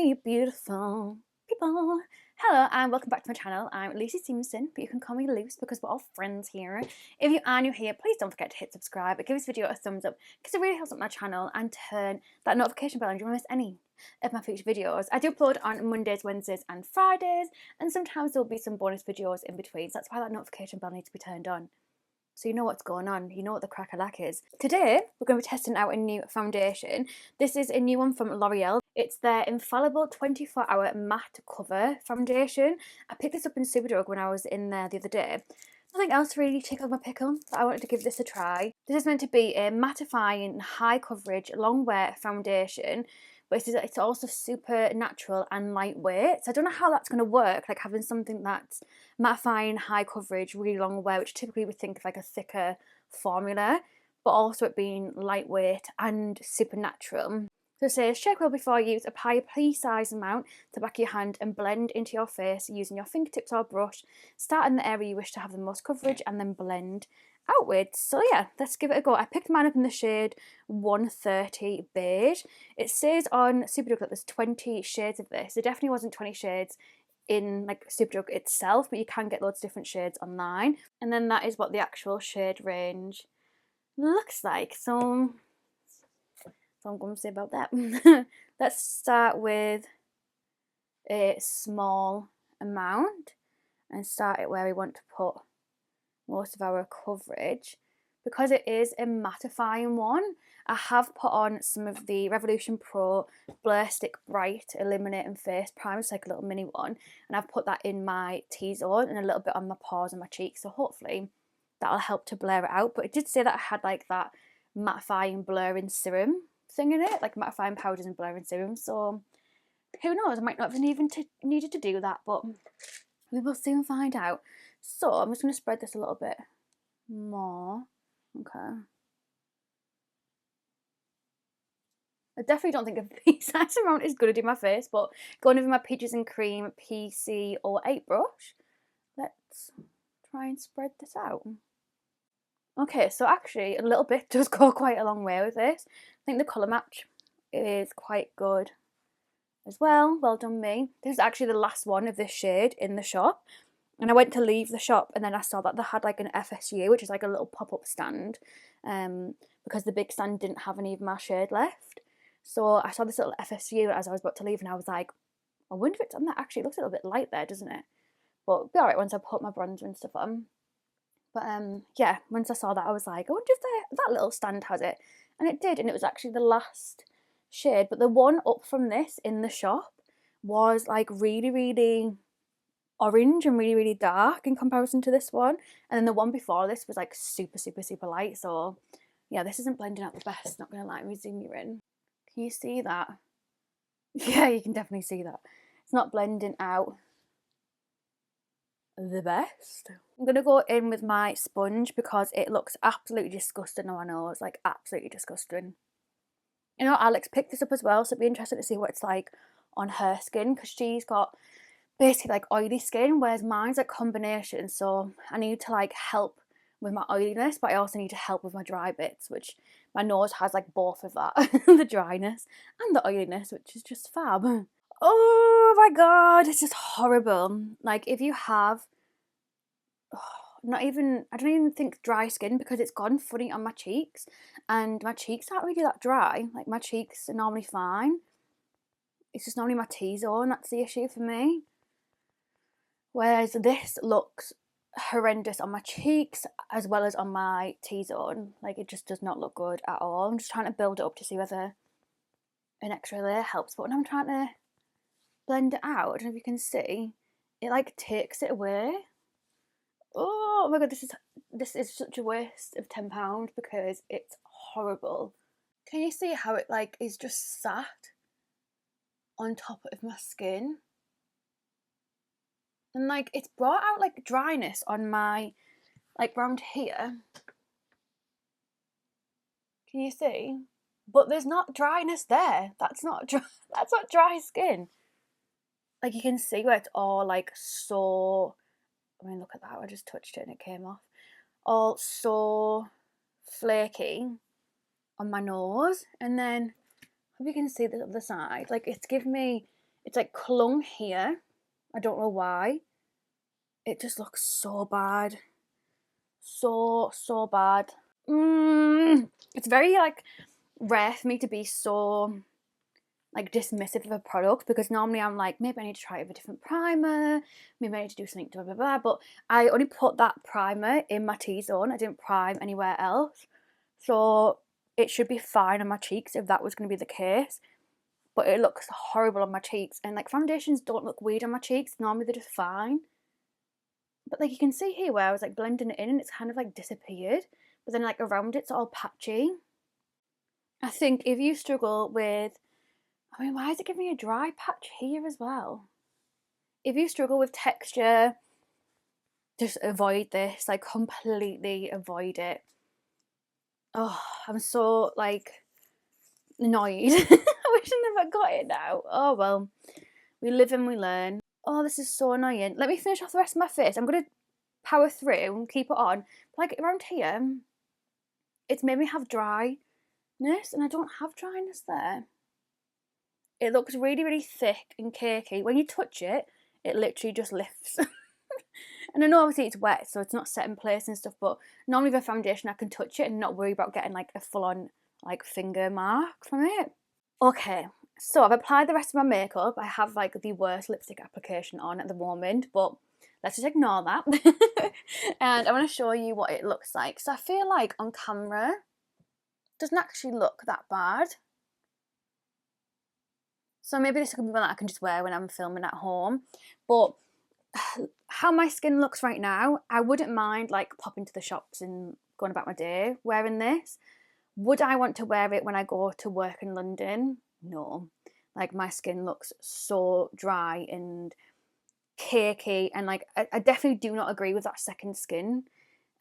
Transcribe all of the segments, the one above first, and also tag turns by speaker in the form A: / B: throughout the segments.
A: Hey beautiful people, hello and welcome back to my channel. I'm Luce Stephenson, but you can call me Luce because we're all friends here. If you are new here, please don't forget to hit subscribe and give this video a thumbs up because it really helps out my channel, and turn that notification bell on. You won't miss any of my future videos. I do upload on Mondays, Wednesdays and Fridays, and sometimes there'll be some bonus videos in between, so that's why that notification bell needs to be turned on, so you know what's going on, you know what the crack-a-lack is. Today, we're going to be testing out a new foundation. This is a new one from L'Oreal. It's their Infallible 24-Hour Matte Cover Foundation. I picked this up in Superdrug when I was in there the other day. Nothing else really tickled my pickle, so I wanted to give this a try. This is meant to be a mattifying, high coverage, long wear foundation, but it's also super natural and lightweight. So I don't know how that's going to work, like having something that's mattifying, high coverage, really long wear, which typically we think of like a thicker formula, but also it being lightweight and super natural. So it says, shake well before use, apply a pea-sized amount to the back of your hand and blend into your face using your fingertips or brush. Start in the area you wish to have the most coverage and then blend outwards. So yeah, let's give it a go. I picked mine up in the shade 130 beige. It says on Superdrug that there's 20 shades of this. There definitely wasn't 20 shades in like Superdrug itself, but you can get loads of different shades online. And then that is what the actual shade range looks like. So I'm going to say about that. Let's start with a small amount and start it where we want to put most of our coverage. Because it is a mattifying one, I have put on some of the Revolution Pro Blur Stick Bright Illuminating Face Primer. It's like a little mini one, and I've put that in my T-zone and a little bit on my paws and my cheeks, so hopefully that'll help to blur it out. But it did say that I had like that mattifying blurring serum thing in it, like mattifying powders and blurring serum, so who knows, I might not have even needed to do that, but we will soon find out. So I'm just going to spread this a little bit more. Okay, I definitely don't think a pea-sized amount is going to do my face, but going over my Peaches and Cream PC08 brush, let's try and spread this out. Okay, so actually a little bit does go quite a long way with this. I think the colour match is quite good as well. Well done me. This is actually the last one of this shade in the shop, and I went to leave the shop and then I saw that they had like an FSU, which is like a little pop-up stand, because the big stand didn't have any of my shade left. So I saw this little FSU as I was about to leave and I was like, I wonder if it's on that. Actually, it looks a little bit light there, doesn't it? But it'll be alright once I put my bronzer and stuff on. But yeah, once I saw that I was like, I wonder if that little stand has it. And it did, and it was actually the last shade. But the one up from this in the shop was like really, really orange and really, really dark in comparison to this one. And then the one before this was like super, super, super light. So yeah, this isn't blending out the best, not gonna lie. Let me zoom you in. Can you see that? Yeah, you can definitely see that. It's not blending out the best. I'm gonna go in with my sponge because it looks absolutely disgusting on my nose, like absolutely disgusting. You know, Alex picked this up as well, so it'd be interesting to see what it's like on her skin, because she's got basically like oily skin, whereas mine's like combination. So I need to like help with my oiliness, but I also need to help with my dry bits, which my nose has like both of that, the dryness and the oiliness, which is just fab. Oh my god, it's just horrible. Like if you have, I don't even think dry skin, because it's gone funny on my cheeks, and my cheeks aren't really that dry. Like my cheeks are normally fine. It's just normally my T-zone that's the issue for me. Whereas this looks horrendous on my cheeks as well as on my T-zone. Like it just does not look good at all. I'm just trying to build it up to see whether an extra layer helps, but when I'm trying to blend it out, I don't know if you can see, it like takes it away. Oh my god, this is such a waste of £10 because it's horrible. Can you see how it like is just sat on top of my skin? And like it's brought out like dryness on my, like round here. Can you see? But there's not dryness there. That's not dry skin. Like you can see where it's all like so, I mean look at that, I just touched it and it came off. All so flaky on my nose, and then hope you can see the other side. Like it's giving me It's like clung here. I don't know why. It just looks so bad. So bad. It's very like rare for me to be so like dismissive of a product, because normally I'm like, maybe I need to try it with a different primer, maybe I need to do something blah blah blah, but I only put that primer in my T-zone. I didn't prime anywhere else, so it should be fine on my cheeks if that was going to be the case. But it looks horrible on my cheeks, and like foundations don't look weird on my cheeks, normally they're just fine. But like you can see here where I was like blending it in and it's kind of like disappeared, but then like around it's all patchy. I think if you struggle with, I mean, why is it giving me a dry patch here as well? If you struggle with texture, just avoid this, like completely avoid it. Oh, I'm so like annoyed. I wish I never got it now. Oh well, we live and we learn. Oh, this is so annoying. Let me finish off the rest of my face. I'm going to power through and keep it on. But like around here, it's made me have dryness, and I don't have dryness there. It looks really, really thick and cakey. When you touch it, it literally just lifts. And I know obviously it's wet, so it's not set in place and stuff, but normally with a foundation I can touch it and not worry about getting like a full-on like finger mark from it. Okay, so I've applied the rest of my makeup. I have like the worst lipstick application on at the moment, but let's just ignore that. And I want to show you what it looks like. So I feel like on camera, it doesn't actually look that bad. So maybe this could be one that I can just wear when I'm filming at home. But how my skin looks right now, I wouldn't mind like popping to the shops and going about my day wearing this. Would I want to wear it when I go to work in London? No. Like my skin looks so dry and cakey, and like I definitely do not agree with that second skin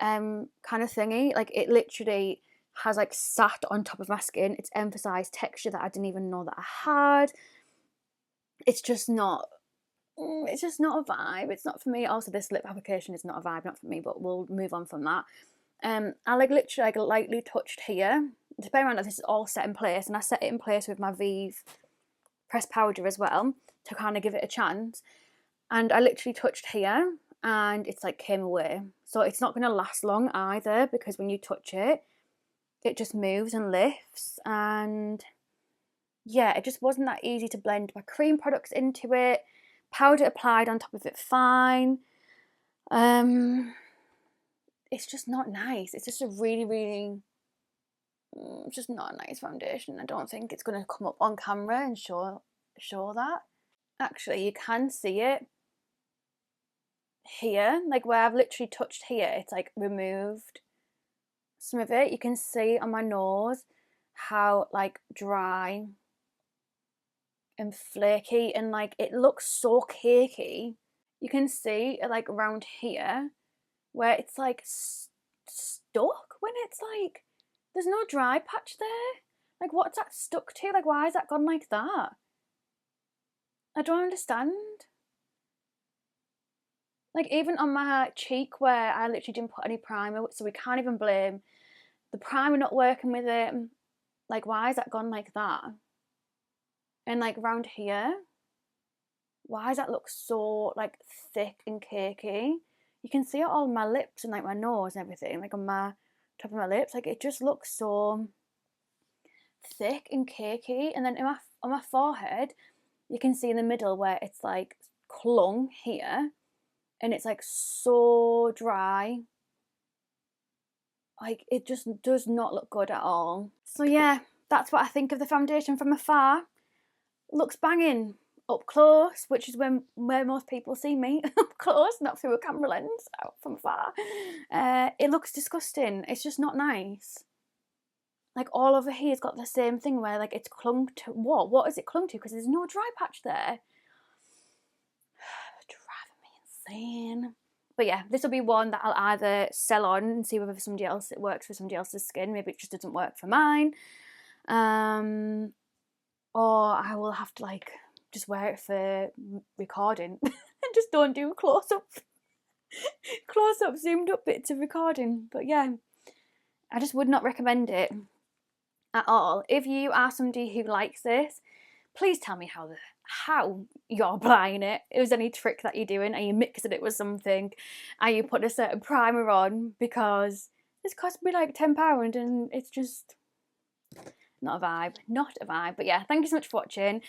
A: kind of thingy. Like it literally has like sat on top of my skin. It's emphasized texture that I didn't even know that I had. It's just not a vibe. It's not for me. Also, this lip application is not a vibe, not for me, but we'll move on from that. I like literally like lightly touched here. Just bear in mind that this is all set in place, and I set it in place with my Vive pressed powder as well to kind of give it a chance. And I literally touched here and it's like came away. So it's not going to last long either, because when you touch it, it just moves and lifts. And yeah, it just wasn't that easy to blend my cream products into it. Powder applied on top of it fine. It's just not nice. It's just a really, really, just not a nice foundation. I don't think it's going to come up on camera and show that. Actually, you can see it here, like where I've literally touched here, it's like removed some of it. You can see on my nose how like dry and flaky, and like it looks so cakey. You can see like around here where it's like stuck, when it's like there's no dry patch there. Like what's that stuck to? Like why has that gone like that? I don't understand. Like even on my cheek where I literally didn't put any primer, so we can't even blame the primer not working with it. Like why has that gone like that? And like around here, why does that look so like thick and cakey? You can see it all on my lips and like my nose and everything, like on my top of my lips. Like it just looks so thick and cakey. And then on my forehead, you can see in the middle where it's like clung here, and it's like so dry. Like it just does not look good at all. So yeah, that's what I think of the foundation from afar. Looks banging up close, which is where most people see me, up close, not through a camera lens, out from afar. It looks disgusting. It's just not nice. Like all over here's got the same thing where like it's clung to what is it clung to? Because there's no dry patch there. Driving me insane. But yeah, this will be one that I'll either sell on and see whether it works for somebody else's skin. Maybe it just doesn't work for mine. Or I will have to like just wear it for recording and just don't do close-up zoomed up bits of recording. But yeah, I just would not recommend it at all. If you are somebody who likes this, Please tell me how you're applying it. Is there any trick that you're doing? Are you mixing it with something? Are you putting a certain primer on? Because this cost me like £10 and it's just not a vibe. Not a vibe. But yeah, thank you so much for watching.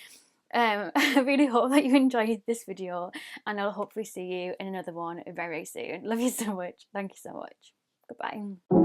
A: I really hope that you enjoyed this video, and I'll hopefully see you in another one very soon. Love you so much. Thank you so much. Goodbye.